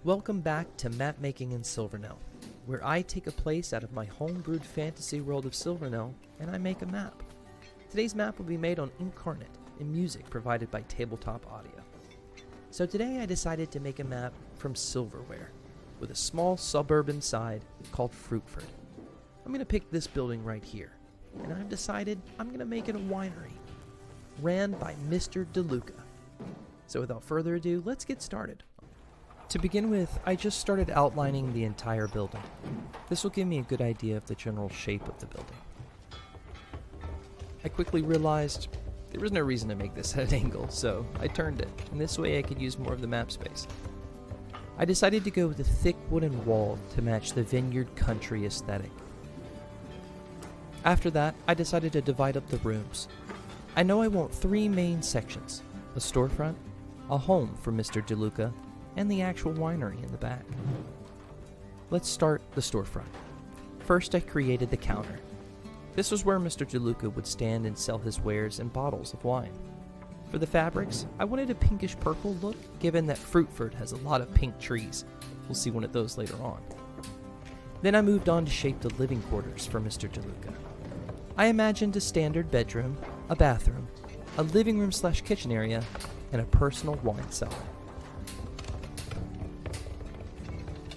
Welcome back to Map Making in Silvernell, where I take a place out of my homebrewed fantasy world of Silvernell and I make a map. Today's map will be made on Inkarnate and music provided by Tabletop Audio. So today I decided to make a map from silverware, with a small suburban side called Fruitford. I'm going to pick this building right here, and I've decided I'm going to make it a winery, ran by Mr. DeLuca. So without further ado, let's get started. To begin with, I just started outlining the entire building. This will give me a good idea of the general shape of the building. I quickly realized there was no reason to make this at an angle, so I turned it, and this way I could use more of the map space. I decided to go with a thick wooden wall to match the vineyard country aesthetic. After that, I decided to divide up the rooms. I know I want 3 main sections: a storefront, a home for Mr. DeLuca, and the actual winery in the back. Let's start the storefront. First, I created the counter. This was where Mr. DeLuca would stand and sell his wares and bottles of wine. For the fabrics, I wanted a pinkish purple look, given that Fruitford has a lot of pink trees. We'll see one of those later on. Then I moved on to shape the living quarters for Mr. DeLuca. I imagined a standard bedroom, a bathroom, a living room/kitchen area, and a personal wine cellar.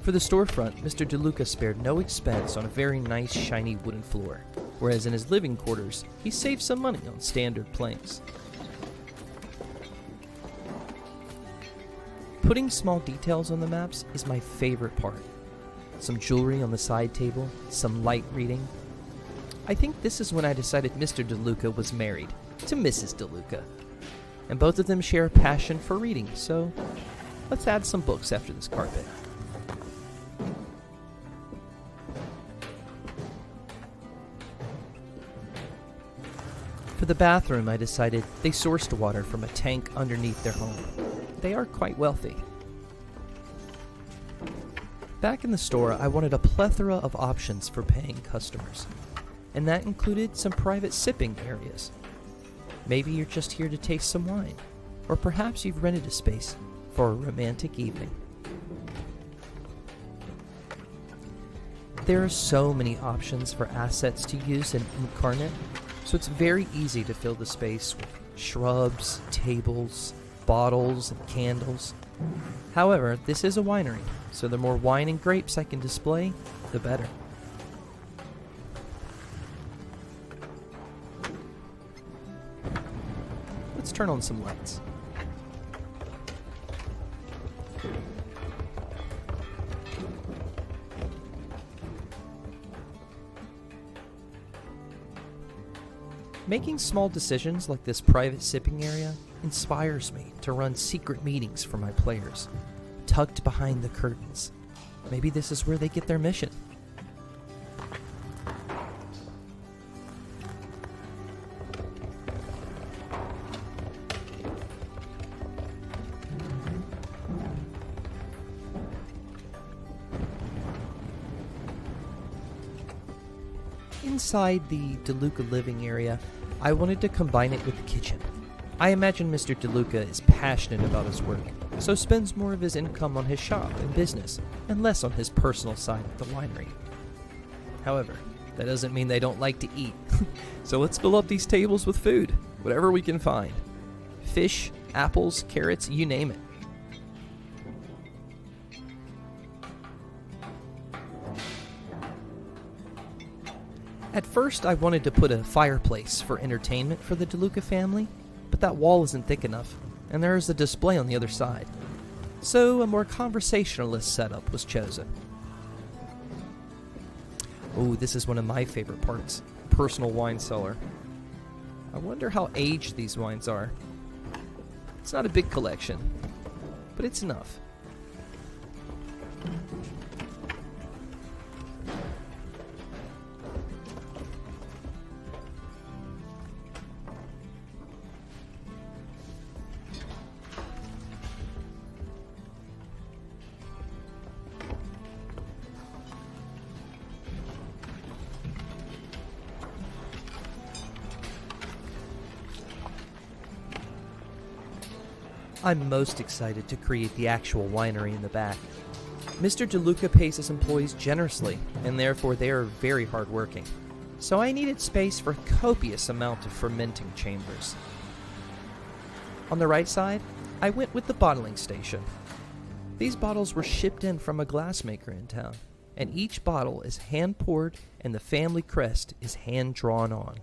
For the storefront, Mr. DeLuca spared no expense on a very nice shiny wooden floor, whereas in his living quarters, he saved some money on standard planks. Putting small details on the maps is my favorite part. Some jewelry on the side table, some light reading. I think this is when I decided Mr. DeLuca was married to Mrs. DeLuca, and both of them share a passion for reading, so let's add some books after this carpet. For the bathroom, I decided they sourced water from a tank underneath their home. They are quite wealthy. Back in the store, I wanted a plethora of options for paying customers, and that included some private sipping areas. Maybe you're just here to taste some wine, or perhaps you've rented a space for a romantic evening. There are so many options for assets to use in Inkarnate, so it's very easy to fill the space with shrubs, tables, bottles, and candles. However, this is a winery, so the more wine and grapes I can display, the better. Let's turn on some lights. Making small decisions like this private sipping area inspires me to run secret meetings for my players, tucked behind the curtains. Maybe this is where they get their mission. Inside the DeLuca living area, I wanted to combine it with the kitchen. I imagine Mr. DeLuca is passionate about his work, so spends more of his income on his shop and business, and less on his personal side of the winery. However, that doesn't mean they don't like to eat, so let's fill up these tables with food, whatever we can find. Fish, apples, carrots, you name it. At first, I wanted to put a fireplace for entertainment for the DeLuca family, but that wall isn't thick enough, and there is a display on the other side. So a more conversationalist setup was chosen. Oh, this is one of my favorite parts, personal wine cellar. I wonder how aged these wines are. It's not a big collection, but it's enough. I'm most excited to create the actual winery in the back. Mr. DeLuca pays his employees generously, and therefore they are very hardworking. So I needed space for a copious amount of fermenting chambers. On the right side, I went with the bottling station. These bottles were shipped in from a glassmaker in town, and each bottle is hand-poured and the family crest is hand-drawn on.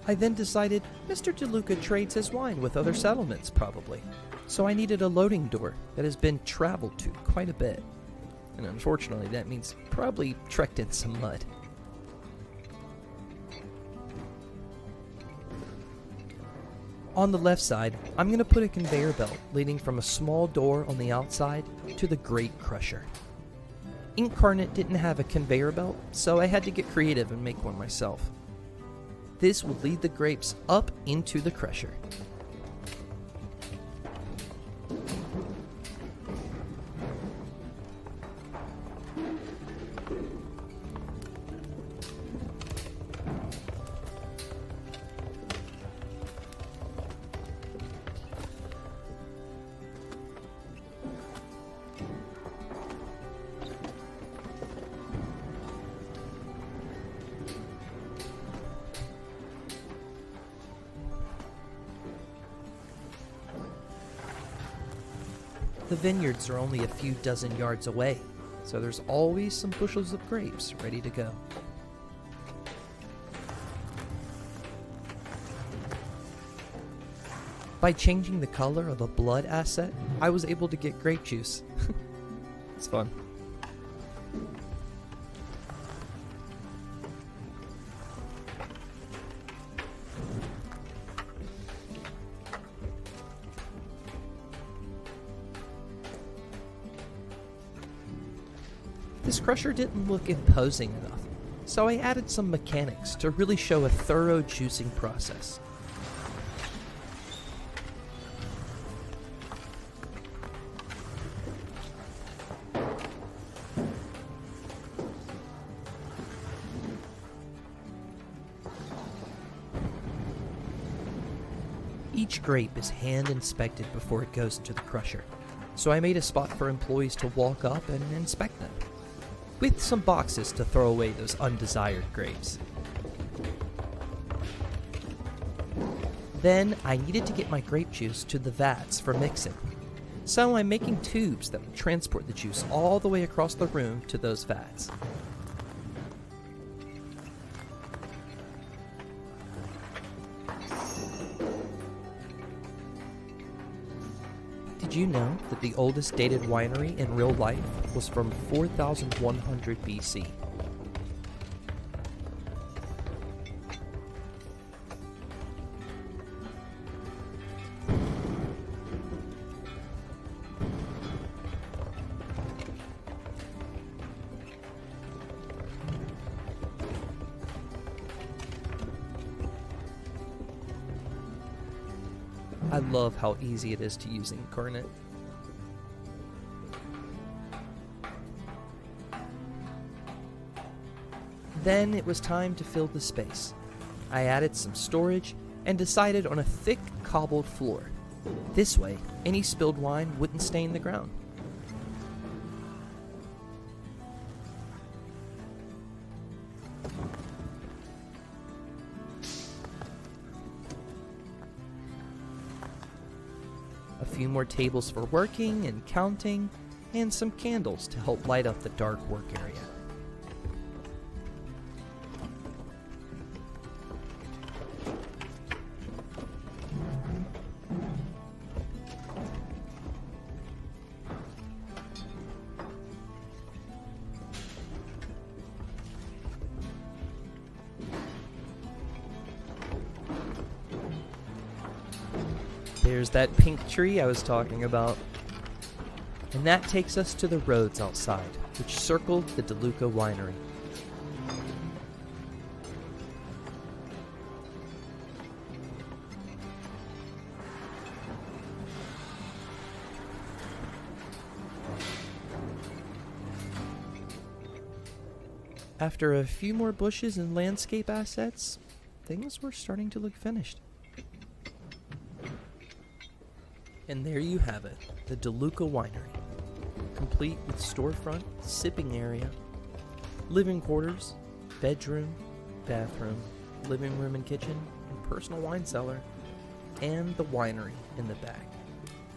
I then decided Mr. DeLuca trades his wine with other settlements, probably. So I needed a loading door that has been traveled to quite a bit. And unfortunately, that means probably trekked in some mud. On the left side, I'm going to put a conveyor belt leading from a small door on the outside to the grape crusher. Inkarnate didn't have a conveyor belt, so I had to get creative and make one myself. This will lead the grapes up into the crusher. The vineyards are only a few dozen yards away, so there's always some bushels of grapes ready to go. By changing the color of a blood asset, I was able to get grape juice. It's fun. This crusher didn't look imposing enough, so I added some mechanics to really show a thorough juicing process. Each grape is hand inspected before it goes into the crusher, so I made a spot for employees to walk up and inspect them, with some boxes to throw away those undesired grapes. Then I needed to get my grape juice to the vats for mixing, so I'm making tubes that will transport the juice all the way across the room to those vats. Did you know that the oldest dated winery in real life was from 4100 BC? I love how easy it is to use Inkarnate. Then it was time to fill the space. I added some storage and decided on a thick cobbled floor. This way, any spilled wine wouldn't stain the ground. A few more tables for working and counting, and some candles to help light up the dark work area. There's that pink tree I was talking about. And that takes us to the roads outside, which circle the DeLuca Winery. After a few more bushes and landscape assets, things were starting to look finished. And there you have it, the DeLuca Winery, complete with storefront, sipping area, living quarters, bedroom, bathroom, living room and kitchen, and personal wine cellar, and the winery in the back,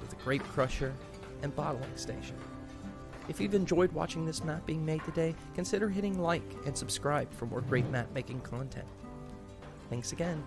with a grape crusher and bottling station. If you've enjoyed watching this map being made today, consider hitting like and subscribe for more great map making content. Thanks again.